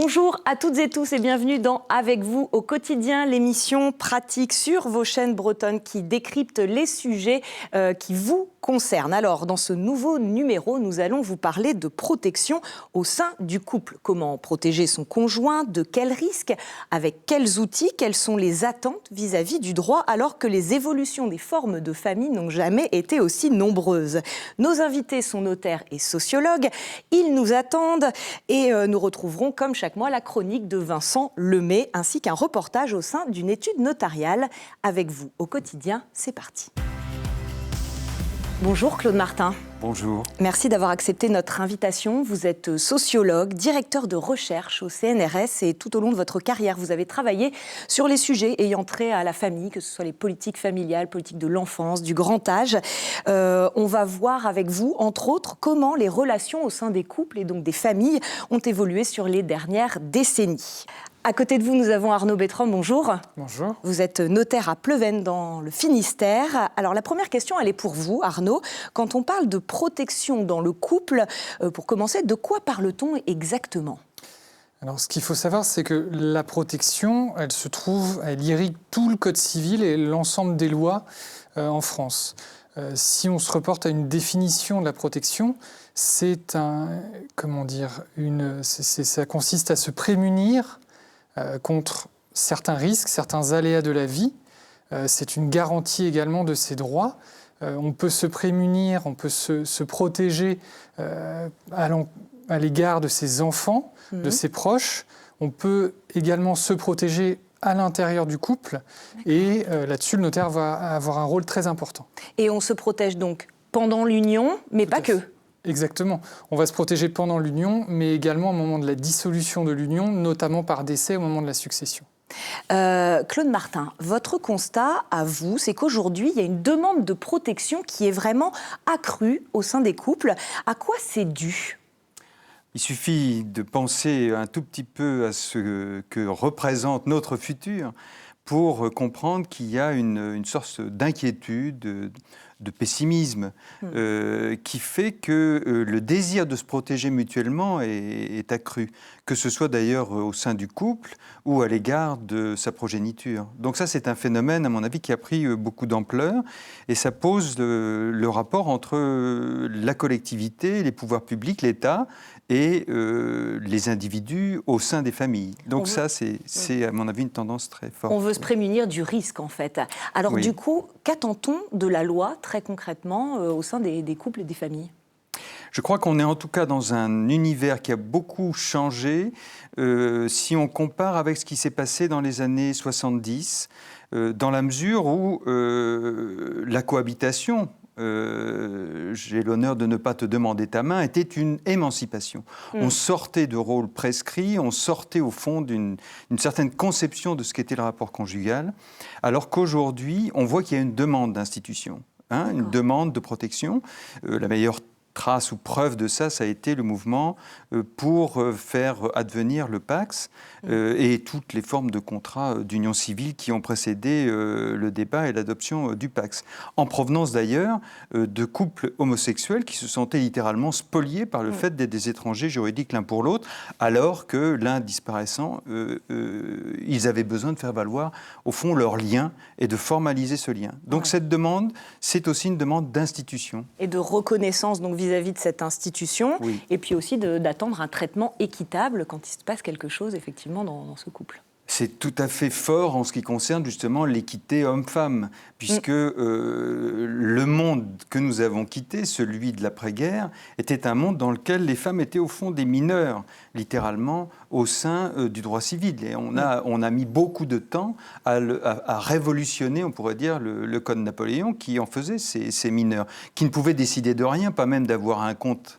Bonjour à toutes et tous et bienvenue dans Avec vous au quotidien, l'émission pratique sur vos chaînes bretonnes qui décrypte les sujets qui vous concernent. Alors, dans ce nouveau numéro, nous allons vous parler de protection au sein du couple. Comment protéger son conjoint, de quels risques, avec quels outils, quelles sont les attentes vis-à-vis du droit, alors que les évolutions des formes de famille n'ont jamais été aussi nombreuses. Nos invités sont notaires et sociologues. Ils nous attendent et nous retrouverons, comme chaque mois, la chronique de Vincent Lemay, ainsi qu'un reportage au sein d'une étude notariale. Avec vous au quotidien, c'est parti. Bonjour Claude Martin. Bonjour. Merci d'avoir accepté notre invitation. Vous êtes sociologue, directeur de recherche au CNRS et tout au long de votre carrière, vous avez travaillé sur les sujets ayant trait à la famille, que ce soit les politiques familiales, politiques de l'enfance, du grand âge. On va voir avec vous, entre autres, comment les relations au sein des couples et donc des familles ont évolué sur les dernières décennies. À côté de vous, nous avons Arnaud Bertrand. Bonjour. Bonjour. Vous êtes notaire à Pleven dans le Finistère. Alors la première question, elle est pour vous, Arnaud. Quand on parle de protection dans le couple, pour commencer, de quoi parle-t-on exactement ? Alors ce qu'il faut savoir, c'est que la protection, elle irrigue tout le Code civil et l'ensemble des lois en France. Si on se reporte à une définition de la protection, ça consiste à se prémunir contre certains risques, certains aléas de la vie. C'est une garantie également de ses droits. On peut se prémunir, on peut se protéger à l'égard de ses enfants, de ses proches. On peut également se protéger à l'intérieur du couple. Et là-dessus, le notaire va avoir un rôle très important. Et on se protège donc pendant l'union, mais pas que. Exactement. On va se protéger pendant l'union, mais également au moment de la dissolution de l'union, notamment par décès au moment de la succession. Claude Martin, votre constat à vous, c'est qu'aujourd'hui, il y a une demande de protection qui est vraiment accrue au sein des couples. À quoi c'est dû ? Il suffit de penser un tout petit peu à ce que représente notre futur pour comprendre qu'il y a une sorte d'inquiétude, de pessimisme, qui fait que le désir de se protéger mutuellement est accru, que ce soit d'ailleurs au sein du couple ou à l'égard de sa progéniture. Donc ça, c'est un phénomène, à mon avis, qui a pris beaucoup d'ampleur, et ça pose le rapport entre la collectivité, les pouvoirs publics, l'État, et les individus au sein des familles. Donc ça, c'est à mon avis une tendance très forte. On veut se prémunir du risque, en fait. Alors du coup, qu'attend-on de la loi, très concrètement, au sein des couples et des familles ? Je crois qu'on est en tout cas dans un univers qui a beaucoup changé si on compare avec ce qui s'est passé dans les années 70, dans la mesure où la cohabitation, j'ai l'honneur de ne pas te demander ta main, était une émancipation. On sortait de rôles prescrits, on sortait au fond d'une certaine conception de ce qu'était le rapport conjugal, alors qu'aujourd'hui, on voit qu'il y a une demande d'institution, une demande de protection. La meilleure trace ou preuve de ça, ça a été le mouvement pour faire advenir le PACS et toutes les formes de contrats d'union civile qui ont précédé le débat et l'adoption du PACS. En provenance d'ailleurs de couples homosexuels qui se sentaient littéralement spoliés par le fait d'être des étrangers juridiques l'un pour l'autre, alors que l'un disparaissant, ils avaient besoin de faire valoir au fond leur lien et de formaliser ce lien. Donc cette demande, c'est aussi une demande d'institution. Et de reconnaissance donc vis-à-vis de cette institution, et puis aussi d'attendre un traitement équitable quand il se passe quelque chose effectivement dans ce couple. C'est tout à fait fort en ce qui concerne justement l'équité homme-femme, puisque le monde que nous avons quitté, celui de l'après-guerre, était un monde dans lequel les femmes étaient au fond des mineurs, littéralement, au sein du droit civil. Et on a mis beaucoup de temps à révolutionner, on pourrait dire, le Code Napoléon, qui en faisait ces mineurs, qui ne pouvaient décider de rien, pas même d'avoir un compte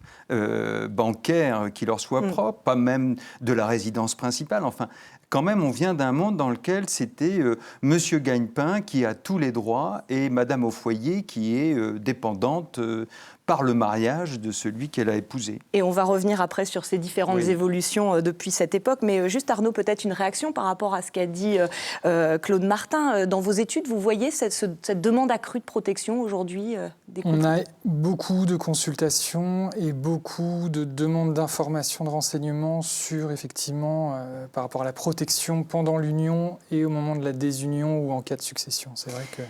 bancaire qui leur soit propre, pas même de la résidence principale, enfin... Quand même, on vient d'un monde dans lequel c'était Monsieur Gagne-Pain qui a tous les droits et Madame au foyer qui est dépendante par le mariage de celui qu'elle a épousé. Et on va revenir après sur ces différentes évolutions depuis cette époque. Mais juste Arnaud, peut-être une réaction par rapport à ce qu'a dit Claude Martin. Dans vos études, vous voyez cette demande accrue de protection aujourd'hui des couples ? On a beaucoup de consultations et beaucoup de demandes d'informations, de renseignements sur, effectivement, par rapport à la protection pendant l'union et au moment de la désunion ou en cas de succession. C'est vrai que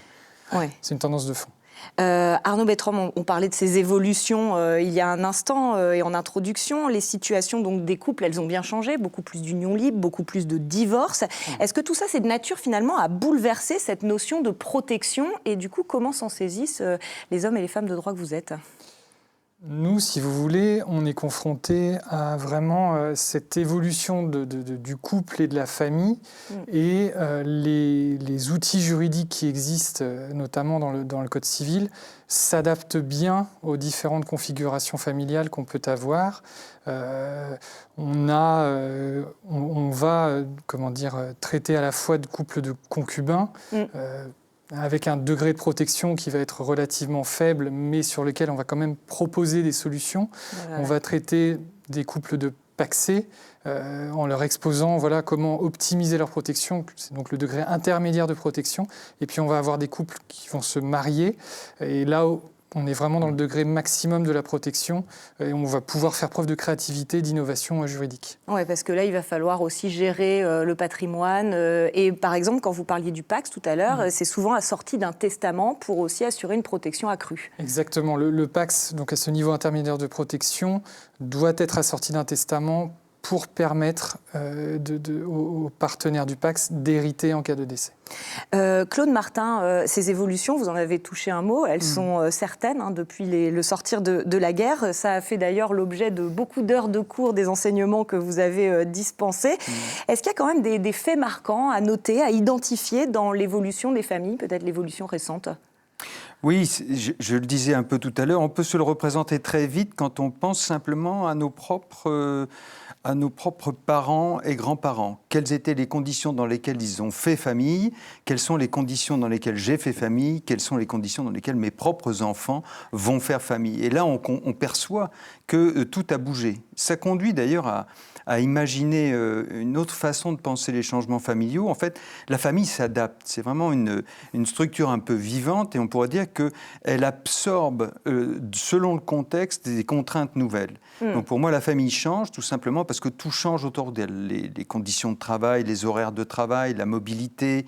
c'est une tendance de fond. Arnaud Bertrand, on parlait de ces évolutions il y a un instant et en introduction. Les situations donc, des couples, elles ont bien changé, beaucoup plus d'unions libres, beaucoup plus de divorces. Est-ce que tout ça, c'est de nature finalement à bouleverser cette notion de protection ? Et du coup, comment s'en saisissent les hommes et les femmes de droit que vous êtes ? Nous, si vous voulez, on est confrontés à vraiment cette évolution du couple et de la famille et les outils juridiques qui existent, notamment dans le Code civil, s'adaptent bien aux différentes configurations familiales qu'on peut avoir. On va traiter à la fois de couples de concubins, avec un degré de protection qui va être relativement faible, mais sur lequel on va quand même proposer des solutions. On va traiter des couples de pacsés en leur exposant comment optimiser leur protection, c'est donc le degré intermédiaire de protection. Et puis on va avoir des couples qui vont se marier, et là on est vraiment dans le degré maximum de la protection et on va pouvoir faire preuve de créativité, d'innovation juridique. Oui, parce que là, il va falloir aussi gérer le patrimoine. Et par exemple, quand vous parliez du PACS tout à l'heure, c'est souvent assorti d'un testament pour aussi assurer une protection accrue. Exactement. Le PACS, donc à ce niveau intermédiaire de protection, doit être assorti d'un testament pour permettre aux partenaires du PACS d'hériter en cas de décès. Claude Martin, ces évolutions, vous en avez touché un mot, elles sont certaines depuis le sortir de la guerre. Ça a fait d'ailleurs l'objet de beaucoup d'heures de cours, des enseignements que vous avez dispensés. Est-ce qu'il y a quand même des faits marquants à noter, à identifier dans l'évolution des familles, peut-être l'évolution récente ? Oui, je le disais un peu tout à l'heure, on peut se le représenter très vite quand on pense simplement à nos propres parents et grands-parents. Quelles étaient les conditions dans lesquelles ils ont fait famille ? Quelles sont les conditions dans lesquelles j'ai fait famille ? Quelles sont les conditions dans lesquelles mes propres enfants vont faire famille ? Et là, on perçoit que tout a bougé. Ça conduit d'ailleurs à imaginer une autre façon de penser les changements familiaux. En fait, la famille s'adapte. C'est vraiment une structure un peu vivante et on pourrait dire qu'elle absorbe, selon le contexte, des contraintes nouvelles. Donc pour moi, la famille change tout simplement parce que tout change autour d'elle. Les conditions de travail, les horaires de travail, la mobilité,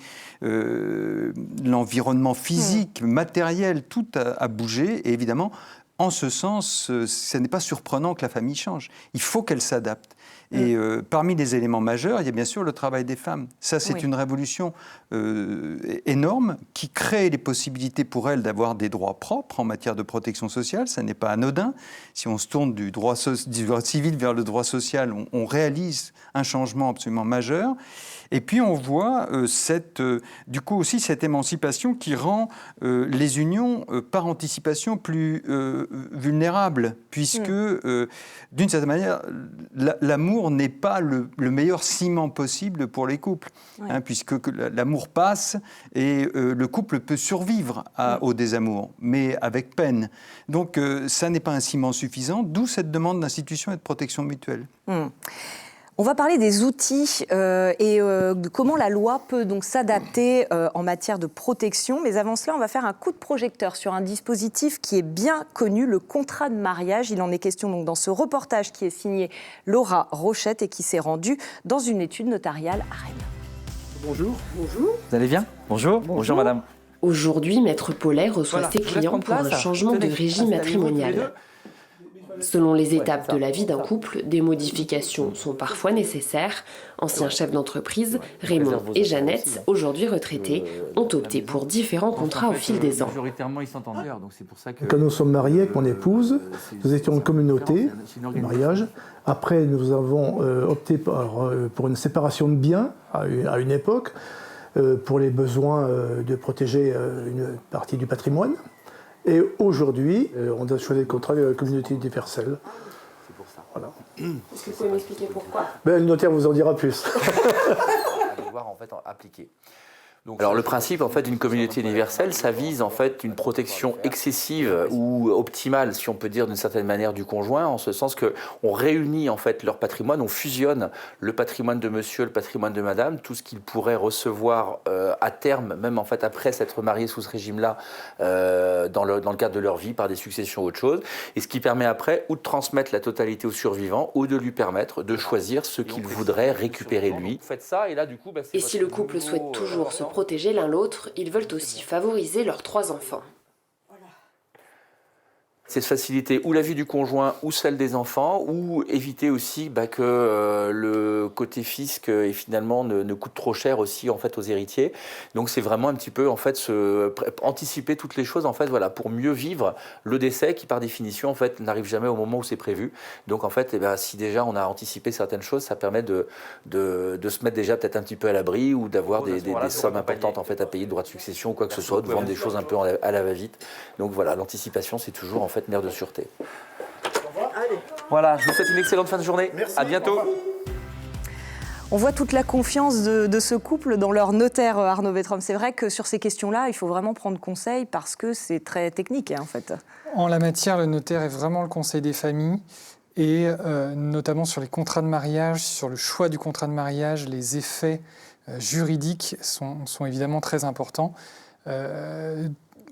l'environnement physique, matériel, tout a bougé. Et évidemment, en ce sens, ce n'est pas surprenant que la famille change. Il faut qu'elle s'adapte. Et parmi les éléments majeurs, il y a bien sûr le travail des femmes. Ça, c'est une révolution énorme qui crée les possibilités pour elles d'avoir des droits propres en matière de protection sociale. Ça n'est pas anodin. Si on se tourne du droit civil vers le droit social, on réalise un changement absolument majeur. Et puis on voit du coup aussi cette émancipation qui rend les unions par anticipation plus vulnérables, puisque d'une certaine manière, l'amour n'est pas le meilleur ciment possible pour les couples, puisque l'amour passe et le couple peut survivre au désamour, mais avec peine. Donc ça n'est pas un ciment suffisant, d'où cette demande d'institution et de protection mutuelle. On va parler des outils et de comment la loi peut donc s'adapter en matière de protection. Mais avant cela, on va faire un coup de projecteur sur un dispositif qui est bien connu, le contrat de mariage. Il en est question donc dans ce reportage qui est signé Laura Rochette et qui s'est rendu dans une étude notariale à Rennes. Bonjour. Bonjour. Vous allez bien ? Bonjour. Bonjour madame. Aujourd'hui, Maître Paulet reçoit ses clients pour un changement de régime matrimonial. Selon les étapes de la vie d'un couple, des modifications sont parfois nécessaires. Anciens chefs d'entreprise, Raymond et Jeannette, aujourd'hui retraités, ont opté pour différents contrats au fil des ans. Quand nous sommes mariés avec mon épouse, nous étions en communauté de mariage. Après, nous avons opté pour une séparation de biens à une époque, pour les besoins de protéger une partie du patrimoine. Et aujourd'hui, on a choisi le contrat de la communauté universelle. C'est pour ça. Voilà. Est-ce que vous pouvez m'expliquer pourquoi ? Le notaire vous en dira plus. À devoir en fait appliquer. Alors le principe en fait d'une communauté universelle, ça vise en fait une protection excessive ou optimale, si on peut dire d'une certaine manière, du conjoint, en ce sens que on réunit en fait leur patrimoine, on fusionne le patrimoine de monsieur, le patrimoine de madame, tout ce qu'ils pourraient recevoir à terme, même en fait après s'être mariés sous ce régime-là, dans le cadre de leur vie par des successions ou autre chose, et ce qui permet après ou de transmettre la totalité au survivant ou de lui permettre de choisir ce qu'il voudrait récupérer lui. Faites ça et là du coup, et si le couple souhaite toujours se protéger l'un l'autre, ils veulent aussi favoriser leurs 3 enfants. C'est de faciliter ou la vie du conjoint ou celle des enfants, ou éviter aussi que le côté fisc finalement ne coûte trop cher aussi en fait aux héritiers. Donc c'est vraiment un petit peu en fait anticiper toutes les choses en fait pour mieux vivre le décès qui par définition en fait n'arrive jamais au moment où c'est prévu. Donc en fait si déjà on a anticipé certaines choses, ça permet de se mettre déjà peut-être un petit peu à l'abri ou d'avoir des sommes importantes en fait à payer de droits de succession ou quoi que ce soit, de vendre des choses un peu à la va-vite. Donc voilà, l'anticipation c'est toujours en fait nerf de sûreté. Voilà, je vous souhaite une excellente fin de journée. Merci, à bientôt. On voit toute la confiance de ce couple dans leur notaire, Arnaud Bertram. C'est vrai que sur ces questions-là, il faut vraiment prendre conseil parce que c'est très technique, en fait. En la matière, le notaire est vraiment le conseil des familles. Et notamment sur les contrats de mariage, sur le choix du contrat de mariage, les effets juridiques sont évidemment très importants.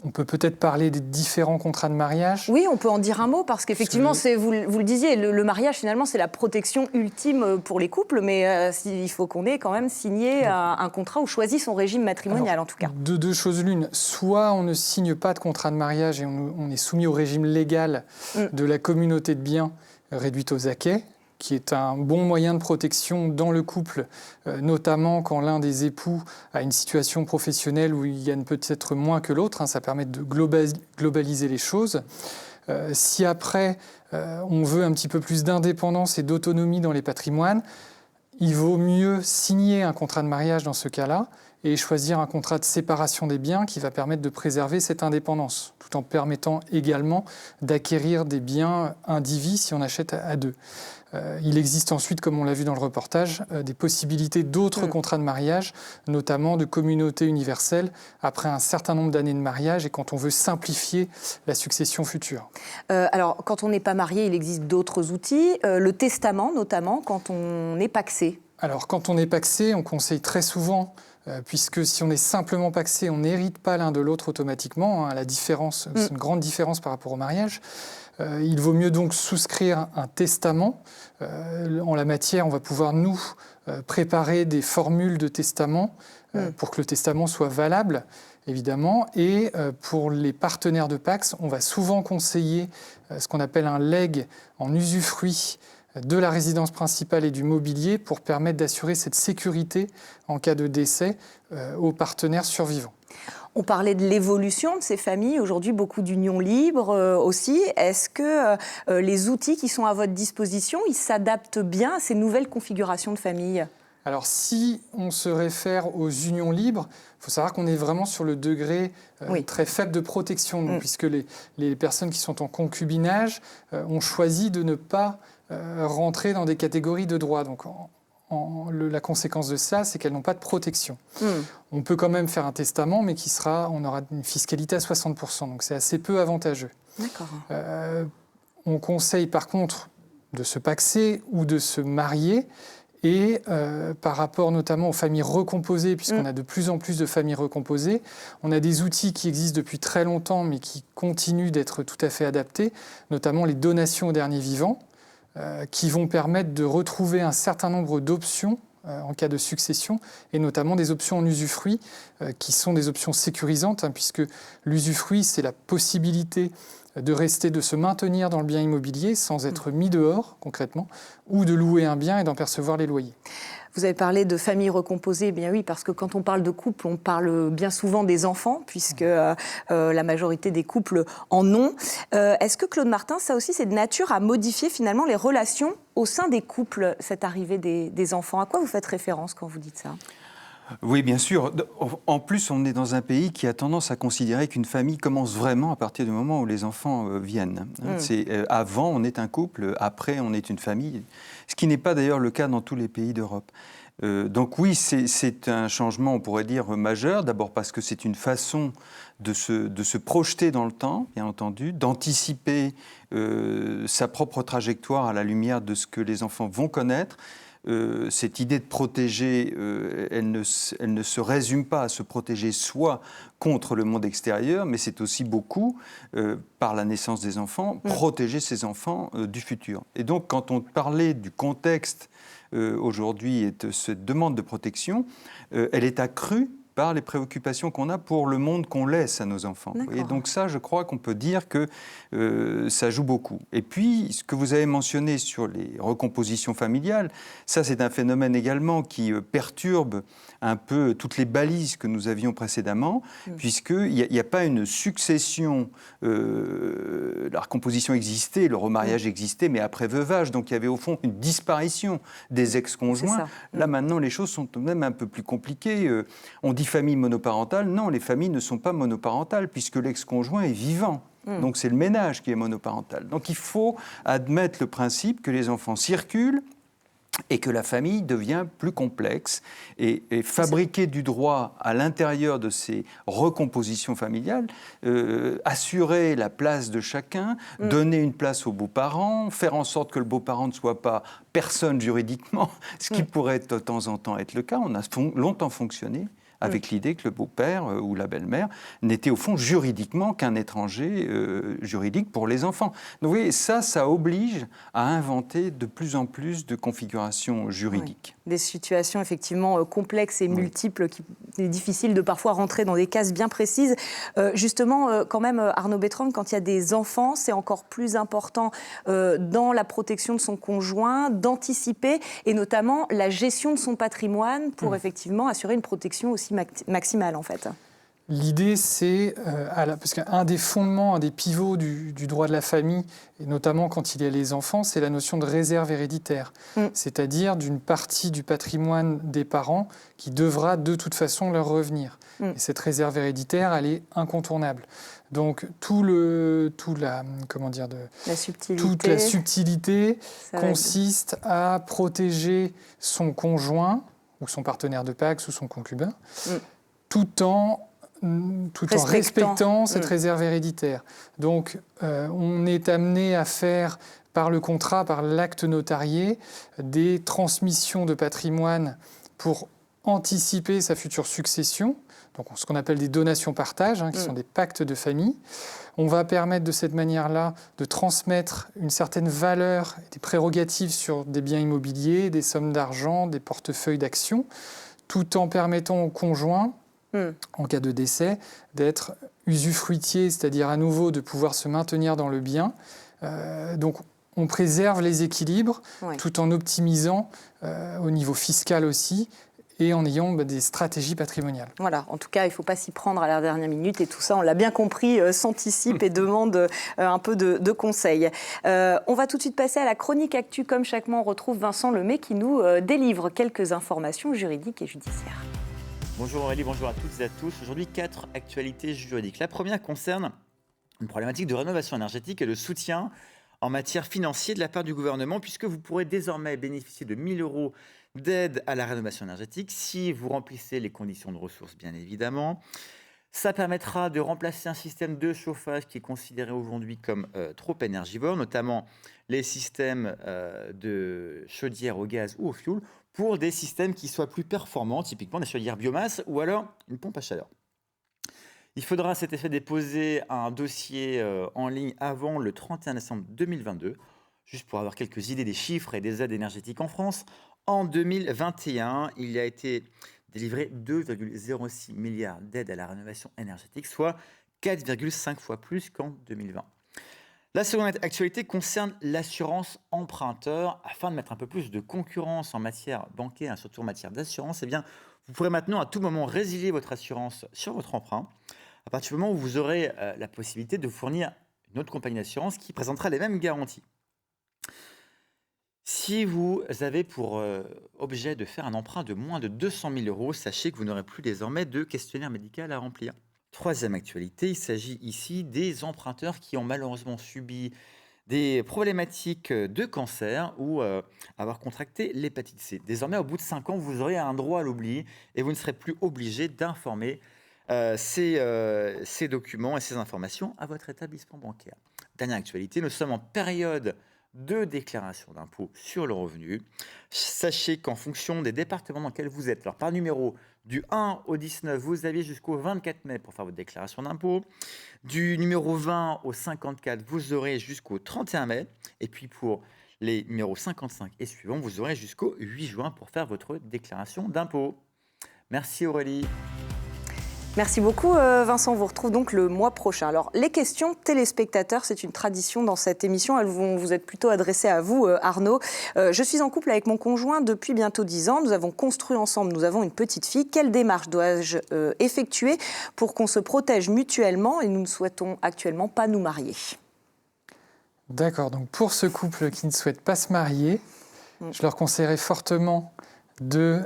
On peut peut-être parler des différents contrats de mariage. Oui, on peut en dire un mot, parce qu'effectivement, vous le disiez, le mariage, finalement, c'est la protection ultime pour les couples, mais il faut qu'on ait quand même signé un contrat ou choisi son régime matrimonial, en tout cas. De deux choses l'une, soit on ne signe pas de contrat de mariage et on est soumis au régime légal de la communauté de biens réduite aux acquêts, qui est un bon moyen de protection dans le couple, notamment quand l'un des époux a une situation professionnelle où il gagne peut-être moins que l'autre. Ça permet de globaliser les choses. Si après, on veut un petit peu plus d'indépendance et d'autonomie dans les patrimoines, il vaut mieux signer un contrat de mariage dans ce cas-là et choisir un contrat de séparation des biens qui va permettre de préserver cette indépendance, tout en permettant également d'acquérir des biens indivis si on achète à deux. Il existe ensuite, comme on l'a vu dans le reportage, des possibilités d'autres contrats de mariage, notamment de communauté universelle, après un certain nombre d'années de mariage et quand on veut simplifier la succession future. Alors, quand on n'est pas marié, il existe d'autres outils, le testament notamment, quand on est pacsé. Alors, quand on est pacsé, on conseille très souvent, puisque si on est simplement pacsé, on n'hérite pas l'un de l'autre automatiquement. La différence, c'est une grande différence par rapport au mariage. Il vaut mieux donc souscrire un testament. En la matière, on va pouvoir nous préparer des formules de testament pour que le testament soit valable, évidemment. Et pour les partenaires de Pacs, on va souvent conseiller ce qu'on appelle un legs en usufruit de la résidence principale et du mobilier pour permettre d'assurer cette sécurité en cas de décès aux partenaires survivants. On parlait de l'évolution de ces familles, aujourd'hui beaucoup d'unions libres aussi. Est-ce que les outils qui sont à votre disposition, ils s'adaptent bien à ces nouvelles configurations de familles ? Alors si on se réfère aux unions libres, il faut savoir qu'on est vraiment sur le degré très faible de protection, donc, puisque les personnes qui sont en concubinage ont choisi de ne pas rentrer dans des catégories de droit. Donc, la conséquence de ça, c'est qu'elles n'ont pas de protection. On peut quand même faire un testament, mais on aura une fiscalité à 60%, donc c'est assez peu avantageux. D'accord. On conseille par contre de se pacser ou de se marier, et par rapport notamment aux familles recomposées, puisqu'on a de plus en plus de familles recomposées, on a des outils qui existent depuis très longtemps, mais qui continuent d'être tout à fait adaptés, notamment les donations aux derniers vivants, qui vont permettre de retrouver un certain nombre d'options en cas de succession, et notamment des options en usufruit, qui sont des options sécurisantes, puisque l'usufruit, c'est la possibilité de se maintenir dans le bien immobilier sans être mis dehors, concrètement, ou de louer un bien et d'en percevoir les loyers. Vous avez parlé de familles recomposées, eh bien oui, parce que quand on parle de couple, on parle bien souvent des enfants, puisque la majorité des couples en ont. Est-ce que, Claude Martin, ça aussi, c'est de nature à modifier finalement les relations au sein des couples, cette arrivée des enfants ? À quoi vous faites référence quand vous dites ça ? Oui, bien sûr. En plus, on est dans un pays qui a tendance à considérer qu'une famille commence vraiment à partir du moment où les enfants viennent. Avant, on est un couple, après, on est une famille, ce qui n'est pas d'ailleurs le cas dans tous les pays d'Europe. Donc oui, c'est un changement, on pourrait dire, majeur. D'abord parce que c'est une façon de se projeter dans le temps, bien entendu, d'anticiper sa propre trajectoire à la lumière de ce que les enfants vont connaître. Cette idée de protéger, elle ne se résume pas à se protéger soi contre le monde extérieur, mais c'est aussi beaucoup, par la naissance des enfants, protéger ses enfants du futur. Et donc, quand on parlait du contexte aujourd'hui et de cette demande de protection, elle est accrue par les préoccupations qu'on a pour le monde qu'on laisse à nos enfants. Et donc ça, je crois qu'on peut dire que ça joue beaucoup. Et puis, ce que vous avez mentionné sur les recompositions familiales, ça c'est un phénomène également qui perturbe un peu toutes les balises que nous avions précédemment, puisqu'il n'y a pas une succession. La recomposition existait, le remariage existait, mais après veuvage, donc il y avait au fond une disparition des ex-conjoints. Là maintenant, les choses sont même un peu plus compliquées. On dit famille monoparentale, non, les familles ne sont pas monoparentales puisque l'ex-conjoint est vivant. Donc c'est le ménage qui est monoparental. Donc il faut admettre le principe que les enfants circulent et que la famille devient plus complexe et fabriquer du droit à l'intérieur de ces recompositions familiales, assurer la place de chacun, donner une place aux beaux-parents, faire en sorte que le beau-parent ne soit pas personne juridiquement, ce qui pourrait de temps en temps être le cas. On a longtemps fonctionné avec l'idée que le beau-père ou la belle-mère n'était au fond juridiquement qu'un étranger juridique pour les enfants. Donc vous voyez, ça oblige à inventer de plus en plus de configurations juridiques. Des situations effectivement complexes et multiples qui est difficile de parfois rentrer dans des cases bien précises. Justement, quand même, Arnaud Bertrand, quand il y a des enfants, c'est encore plus important dans la protection de son conjoint, d'anticiper et notamment la gestion de son patrimoine pour effectivement assurer une protection aussi maximale en fait. L'idée, c'est, parce qu'un des fondements, un des pivots du droit de la famille, et notamment quand il y a les enfants, c'est la notion de réserve héréditaire, c'est-à-dire d'une partie du patrimoine des parents qui devra de toute façon leur revenir. Et cette réserve héréditaire, elle est incontournable. Donc toute la subtilité consiste à protéger son conjoint, ou son partenaire de PACS ou son concubin, tout en respectant cette réserve héréditaire. Donc, on est amené à faire, par le contrat, par l'acte notarié, des transmissions de patrimoine pour anticiper sa future succession, donc ce qu'on appelle des donations-partages, qui sont des pactes de famille. On va permettre de cette manière-là de transmettre une certaine valeur, des prérogatives sur des biens immobiliers, des sommes d'argent, des portefeuilles d'actions, tout en permettant au conjoint, en cas de décès, d'être usufruitier, c'est-à-dire à nouveau de pouvoir se maintenir dans le bien. Donc on préserve les équilibres tout en optimisant au niveau fiscal aussi et en ayant des stratégies patrimoniales. Voilà, en tout cas, il ne faut pas s'y prendre à la dernière minute et tout ça, on l'a bien compris, s'anticipe et demande un peu de conseils. On va tout de suite passer à la chronique actu. Comme chaque mois, on retrouve Vincent Lemay qui nous délivre quelques informations juridiques et judiciaires. Bonjour Aurélie, bonjour à toutes et à tous. Aujourd'hui, 4 actualités juridiques. La première concerne une problématique de rénovation énergétique et de soutien en matière financière de la part du gouvernement, puisque vous pourrez désormais bénéficier de 1 000 € d'aide à la rénovation énergétique si vous remplissez les conditions de ressources, bien évidemment. Ça permettra de remplacer un système de chauffage qui est considéré aujourd'hui comme trop énergivore, notamment les systèmes de chaudière au gaz ou au fioul, pour des systèmes qui soient plus performants, typiquement des chaudières biomasse ou alors une pompe à chaleur. Il faudra à cet effet déposer un dossier en ligne avant le 31 décembre 2022, juste pour avoir quelques idées des chiffres et des aides énergétiques en France. En 2021, il a été délivré 2,06 milliards d'aides à la rénovation énergétique, soit 4,5 fois plus qu'en 2020. La seconde actualité concerne l'assurance emprunteur. Afin de mettre un peu plus de concurrence en matière bancaire, surtout en matière d'assurance, vous pourrez maintenant à tout moment résilier votre assurance sur votre emprunt, à partir du moment où vous aurez la possibilité de fournir une autre compagnie d'assurance qui présentera les mêmes garanties. Si vous avez pour objet de faire un emprunt de moins de 200 000 €, sachez que vous n'aurez plus désormais de questionnaire médical à remplir. Troisième actualité, il s'agit ici des emprunteurs qui ont malheureusement subi des problématiques de cancer ou avoir contracté l'hépatite C. Désormais, au bout de 5 ans, vous aurez un droit à l'oubli et vous ne serez plus obligé d'informer ces documents et ces informations à votre établissement bancaire. Dernière actualité, nous sommes en période de déclaration d'impôt sur le revenu. Sachez qu'en fonction des départements dans lesquels vous êtes, alors par numéro du 1 au 19, vous aviez jusqu'au 24 mai pour faire votre déclaration d'impôt. Du numéro 20 au 54, vous aurez jusqu'au 31 mai. Et puis pour les numéros 55 et suivants, vous aurez jusqu'au 8 juin pour faire votre déclaration d'impôt. Merci Aurélie. Merci beaucoup Vincent, on vous retrouve donc le mois prochain. Alors les questions téléspectateurs, c'est une tradition dans cette émission, elles vont vous être plutôt adressées à vous Arnaud. Je suis en couple avec mon conjoint depuis bientôt 10 ans, nous avons construit ensemble, nous avons une petite fille. Quelle démarche dois-je effectuer pour qu'on se protège mutuellement et nous ne souhaitons actuellement pas nous marier? D'accord, donc pour ce couple qui ne souhaite pas se marier, je leur conseillerais fortement de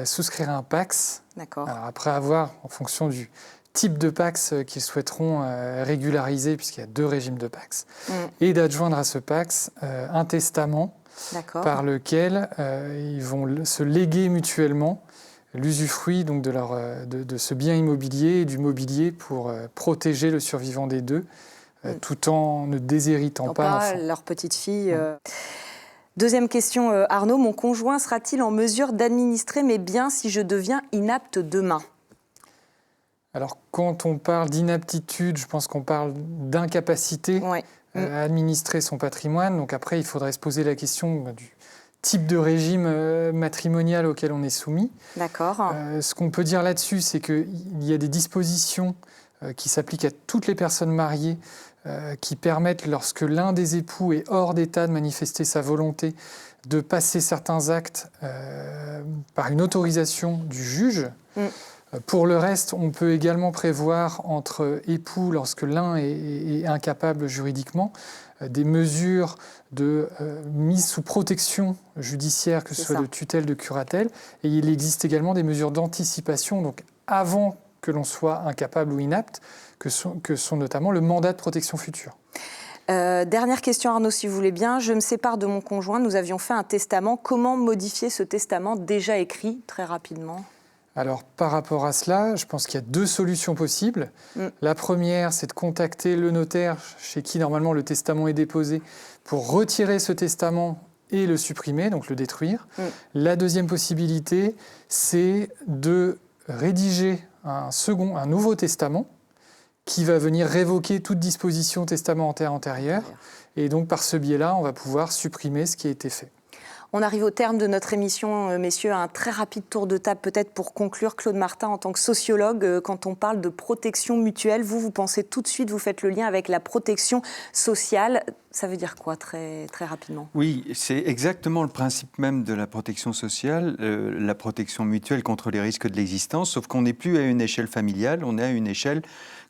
souscrire un PACS. D'accord. Alors après avoir, en fonction du type de PACS qu'ils souhaiteront régulariser, puisqu'il y a 2 régimes de PACS, et d'adjoindre à ce PACS un testament par lequel ils vont se léguer mutuellement l'usufruit donc de ce bien immobilier et du mobilier pour protéger le survivant des deux, tout en ne déshéritant pas l'enfant. Leur petite fille. Deuxième question, Arnaud, mon conjoint sera-t-il en mesure d'administrer mes biens si je deviens inapte demain? Alors, quand on parle d'inaptitude, je pense qu'on parle d'incapacité à administrer son patrimoine. Donc après, il faudrait se poser la question du type de régime matrimonial auquel on est soumis. D'accord. Ce qu'on peut dire là-dessus, c'est qu'il y a des dispositions qui s'appliquent à toutes les personnes mariées qui permettent, lorsque l'un des époux est hors d'état de manifester sa volonté, de passer certains actes par une autorisation du juge. Pour le reste, on peut également prévoir entre époux, lorsque l'un est incapable juridiquement, des mesures de mise sous protection judiciaire, que ce soit de tutelle, de curatelle. Et il existe également des mesures d'anticipation, donc avant que l'on soit incapable ou inapte, que sont notamment le mandat de protection future. Dernière question Arnaud, si vous voulez bien. Je me sépare de mon conjoint, nous avions fait un testament. Comment modifier ce testament déjà écrit, très rapidement? Alors, par rapport à cela, je pense qu'il y a 2 solutions possibles. La première, c'est de contacter le notaire chez qui, normalement, le testament est déposé pour retirer ce testament et le supprimer, donc le détruire. La deuxième possibilité, c'est de rédiger un nouveau testament qui va venir révoquer toute disposition testamentaire antérieure. Et donc, par ce biais-là, on va pouvoir supprimer ce qui a été fait. On arrive au terme de notre émission, messieurs. Un très rapide tour de table peut-être pour conclure. Claude Martin, en tant que sociologue, quand on parle de protection mutuelle, vous pensez tout de suite, vous faites le lien avec la protection sociale. Ça veut dire quoi, très, très rapidement? Oui, c'est exactement le principe même de la protection sociale, la protection mutuelle contre les risques de l'existence, sauf qu'on n'est plus à une échelle familiale, on est à une échelle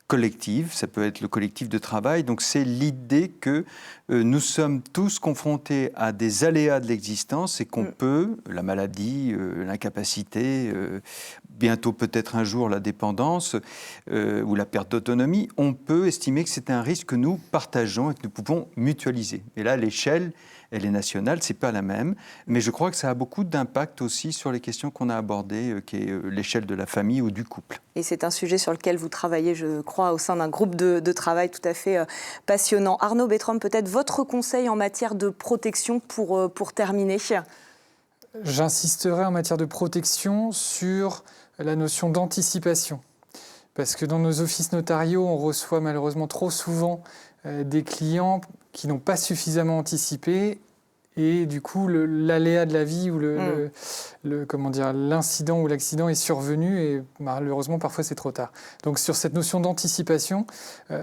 collective, ça peut être le collectif de travail. Donc c'est l'idée que nous sommes tous confrontés à des aléas de l'existence et qu'on peut, la maladie, l'incapacité, bientôt peut-être un jour la dépendance ou la perte d'autonomie, on peut estimer que c'est un risque que nous partageons et que nous pouvons mutualiser. Et là, l'échelle, elle est nationale, c'est pas la même, mais je crois que ça a beaucoup d'impact aussi sur les questions qu'on a abordées, qui est l'échelle de la famille ou du couple. Et c'est un sujet sur lequel vous travaillez, je crois, au sein d'un groupe de travail tout à fait passionnant. Arnaud Bertrand, peut-être votre conseil en matière de protection pour terminer? J'insisterai en matière de protection sur la notion d'anticipation. Parce que dans nos offices notariaux, on reçoit malheureusement trop souvent des clients qui n'ont pas suffisamment anticipé et du coup l'aléa de la vie ou l'incident ou l'accident est survenu et malheureusement parfois c'est trop tard. Donc sur cette notion d'anticipation,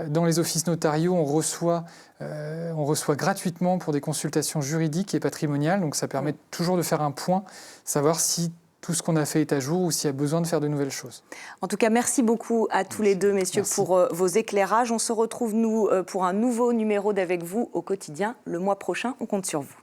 dans les offices notariaux on reçoit gratuitement pour des consultations juridiques et patrimoniales, donc ça permet toujours de faire un point, savoir si tout ce qu'on a fait est à jour ou s'il y a besoin de faire de nouvelles choses. En tout cas, merci beaucoup à tous les deux, messieurs, pour vos éclairages. On se retrouve, nous, pour un nouveau numéro d'Avec vous au quotidien le mois prochain. On compte sur vous.